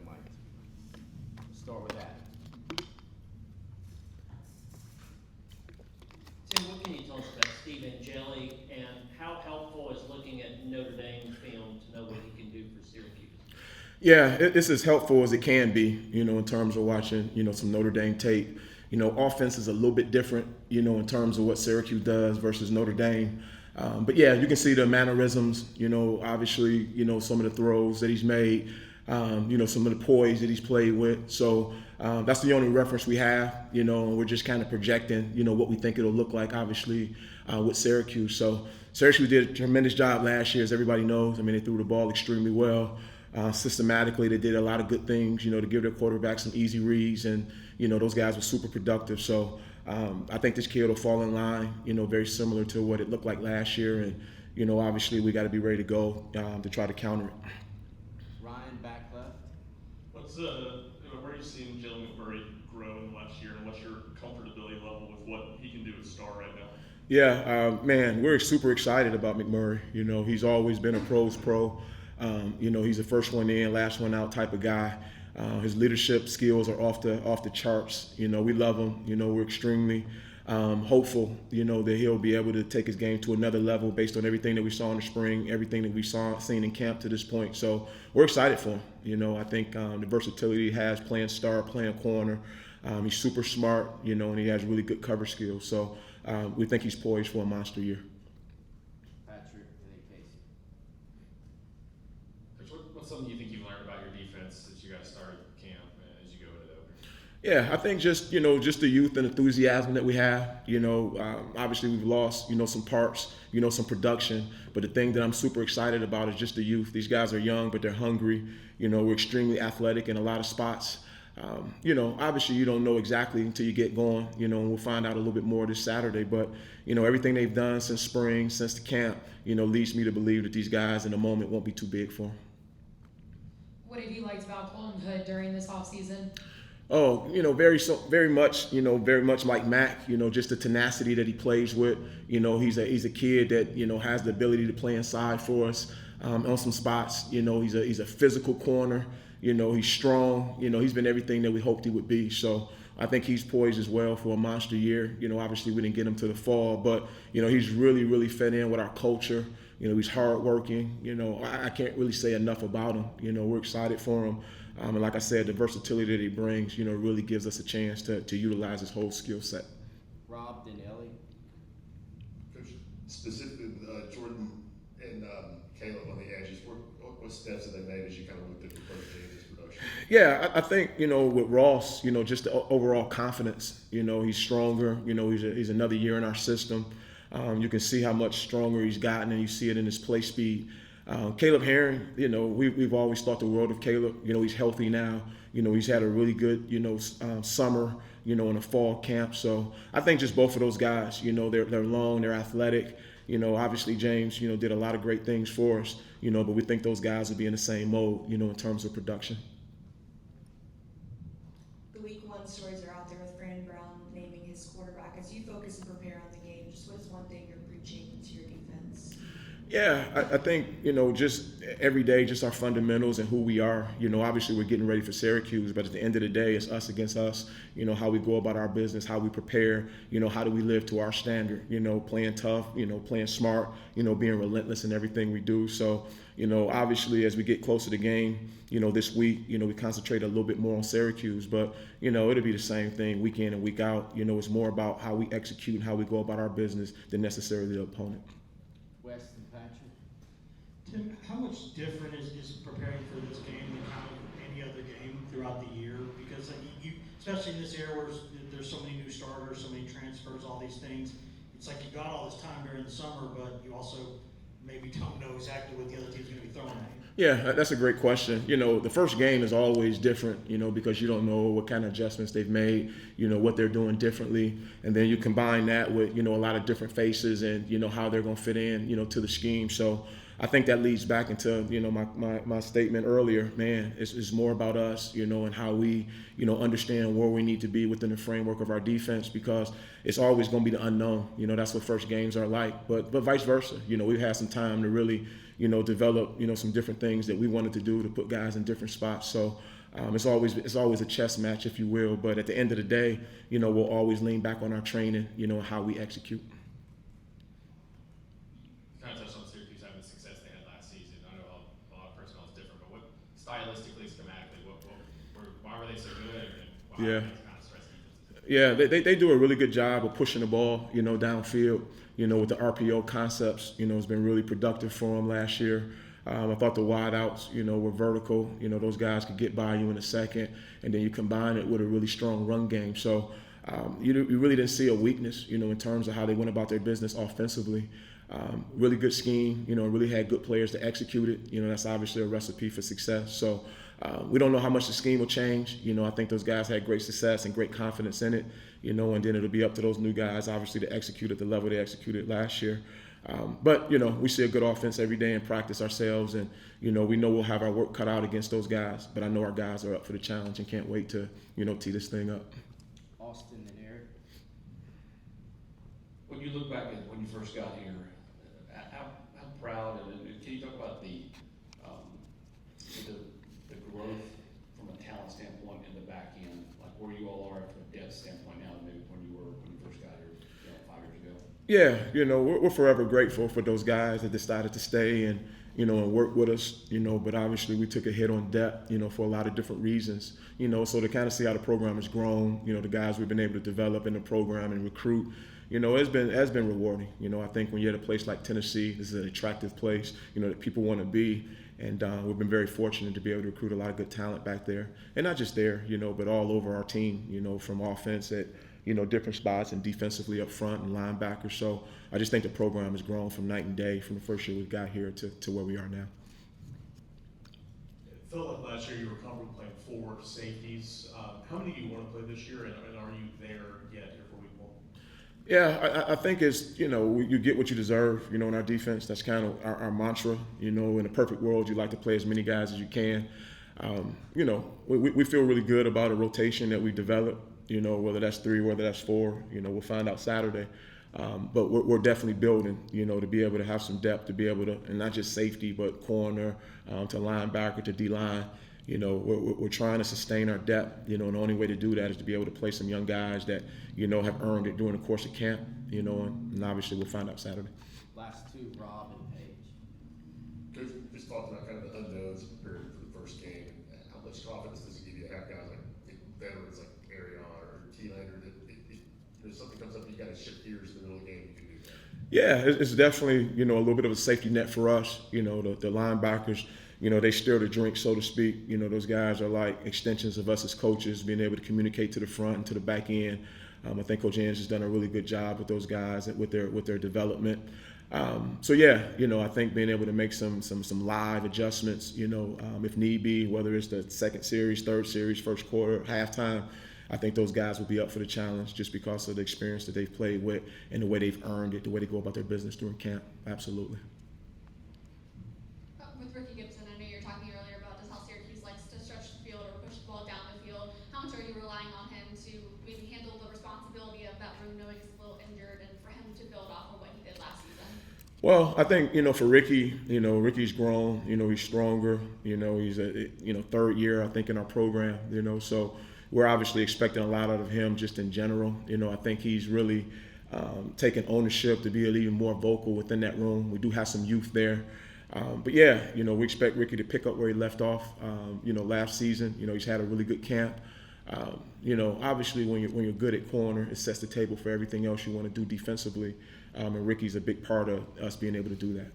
Dynamite. Start with that. Tim, what can you tell us about Steve Angeli, and how helpful is looking at Notre Dame film to know what he can do for Syracuse? Yeah, it's as helpful as it can be, in terms of watching, some Notre Dame tape. Offense is a little bit different, in terms of what Syracuse does versus Notre Dame. But yeah, you can see the mannerisms, obviously, some of the throws that he's made, some of the poise that he's played with. So that's the only reference we have, and we're just kind of projecting, what we think it'll look like, obviously, with Syracuse. So Syracuse did a tremendous job last year, as everybody knows. I mean, they threw the ball extremely well. Systematically, they did a lot of good things, to give their quarterback some easy reads, and those guys were super productive. So I think this kid will fall in line, very similar to what it looked like last year, and obviously we got to be ready to go to try to counter it. Ryan, back left. Where are you seeing Jalen McMurray grow in the last year, and what's your comfortability level with what he can do at Star right now? Yeah, man, we're super excited about McMurray. He's always been a pro's pro. He's the first one in, last one out type of guy. His leadership skills are off the charts. We love him. We're extremely hopeful, that he'll be able to take his game to another level based on everything that we saw in the spring, everything that we've seen in camp to this point. So we're excited for him. I think the versatility he has playing star, playing corner. He's super smart, and he has really good cover skills. So we think he's poised for a monster year. Patrick, and then Casey. What's something you think you've learned about your defense since you guys started camp as you go into the opener? Yeah, I think just the youth and enthusiasm that we have. Obviously we've lost some parts, some production, but the thing that I'm super excited about is just the youth. These guys are young, but they're hungry. We're extremely athletic in a lot of spots. Obviously you don't know exactly until you get going. And we'll find out a little bit more this Saturday. But everything they've done since spring, since the camp, leads me to believe that these guys in the moment won't be too big for them. What have you liked about Colton Hood during this offseason? Oh, very much like Mac. Just the tenacity that he plays with. He's a kid that has the ability to play inside for us on some spots. He's a physical corner. He's strong. He's been everything that we hoped he would be. So I think he's poised as well for a monster year. Obviously we didn't get him to the fall, but he's really fit in with our culture. He's hardworking. I can't really say enough about him. We're excited for him. And like I said, the versatility that he brings, really gives us a chance to utilize his whole skill set. Rob, then Ellie. Coach, specifically with Jordan and Caleb on the edges, what steps have they made as you kind of looked at the first James' production? Yeah, I think, with Ross, just the overall confidence. He's stronger. He's another year in our system. You can see how much stronger he's gotten, and you see it in his play speed. Caleb Herring, we've always thought the world of Caleb. He's healthy now. He's had a really good, summer, in a fall camp. So I think just both of those guys, they're long, they're athletic. Obviously James, did a lot of great things for us, but we think those guys will be in the same mode, in terms of production. The week one stories are out there with Brandon Brown naming his quarterback. As you focus and prepare on the game, just what is one thing you're preaching to your defense? Yeah, I think, just every day, just our fundamentals and who we are. Obviously we're getting ready for Syracuse, but at the end of the day, it's us against us. How we go about our business, how we prepare, how do we live to our standard, playing tough, playing smart, being relentless in everything we do. So, obviously as we get closer to the game, this week, we concentrate a little bit more on Syracuse, but, it'll be the same thing week in and week out. It's more about how we execute and how we go about our business than necessarily the opponent. West and Patrick. Tim, how much different is preparing for this game than kind of any other game throughout the year? Because you, especially in this era where there's so many new starters, so many transfers, all these things, it's like you got all this time during the summer, but you also maybe don't know exactly what the other team's going to be throwing at you. Yeah, that's a great question. The first game is always different, because you don't know what kind of adjustments they've made, what they're doing differently. And then you combine that with, a lot of different faces and, how they're going to fit in, to the scheme. So I think that leads back into, my statement earlier, man, it's more about us, and how we, understand where we need to be within the framework of our defense, because it's always going to be the unknown. That's what first games are like, but vice versa. We've had some time to really, develop, some different things that we wanted to do to put guys in different spots. So it's always a chess match, if you will. But at the end of the day, we'll always lean back on our training, how we execute. Kind of touched on Syracuse having the success they had last season. I know a lot of personnel is different, but what stylistically, schematically, why were they so good, and why Yeah. are they kind of stress defenses? Yeah, they do a really good job of pushing the ball, downfield. With the RPO concepts, it's been really productive for them last year. I thought the wide outs, were vertical. Those guys could get by you in a second, and then you combine it with a really strong run game. So you really didn't see a weakness, in terms of how they went about their business offensively. Really good scheme, really had good players to execute it. That's obviously a recipe for success. So we don't know how much the scheme will change. I think those guys had great success and great confidence in it, and then it'll be up to those new guys, obviously, to execute at the level they executed last year. But we see a good offense every day in practice ourselves, and, we know we'll have our work cut out against those guys. But I know our guys are up for the challenge and can't wait to, tee this thing up. Austin and Eric. When you look back at when you first got here, how proud, and can you talk about the growth from a talent standpoint in the back end, like where you all are from a depth standpoint now than when you first got here, 5 years ago? Yeah, we're forever grateful for those guys that decided to stay and work with us, but obviously we took a hit on depth, for a lot of different reasons, so to kind of see how the program has grown, the guys we've been able to develop in the program and recruit, it's been rewarding. I think when you're at a place like Tennessee, this is an attractive place, that people want to be. And we've been very fortunate to be able to recruit a lot of good talent back there. And not just there, but all over our team, from offense at, different spots and defensively up front and linebackers. So I just think the program has grown from night and day from the first year we got here to where we are now. It felt like last year you were comfortable playing 4 safeties. How many do you want to play this year, and are you there yet here for week 1? Yeah, I think it's, you get what you deserve, in our defense. That's kind of our mantra. In a perfect world, you like to play as many guys as you can. We feel really good about a rotation that we developed, whether that's 3, whether that's 4, we'll find out Saturday. But we're definitely building, to be able to have some depth, to be able to, and not just safety, but corner, to linebacker, to D-line. We're trying to sustain our depth, and the only way to do that is to be able to play some young guys that, have earned it during the course of camp, and obviously we'll find out Saturday. Last 2, Rob and Paige. Coach, just talking about kind of the unknowns of preparing for the first game. How much confidence does it give you to have guys like veterans like Arion or T-Lander that if something comes up, you got to shift gears in the middle of the game, you can do that? Yeah, it's definitely, a little bit of a safety net for us. The linebackers, they stir the drink, so to speak. Those guys are like extensions of us as coaches, being able to communicate to the front and to the back end. I think Coach Ange has done a really good job with those guys with their development. So yeah, I think being able to make some live adjustments, if need be, whether it's the second series, third series, first quarter, halftime, I think those guys will be up for the challenge just because of the experience that they've played with and the way they've earned it, the way they go about their business during camp. Absolutely. With Ricky Gibson, I know you were talking earlier about just how Syracuse likes to stretch the field or push the ball down the field. How much are you relying on him to maybe handle the responsibility of that room, knowing he's a little injured, and for him to build off of what he did last season? Well, I think, for Ricky, Ricky's grown, he's stronger, he's a, third year, I think, in our program, so we're obviously expecting a lot out of him just in general. I think he's really taken ownership to be a little even more vocal within that room. We do have some youth there. But yeah, we expect Ricky to pick up where he left off, last season. He's had a really good camp. Obviously when you're good at corner, it sets the table for everything else you want to do defensively. And Ricky's a big part of us being able to do that.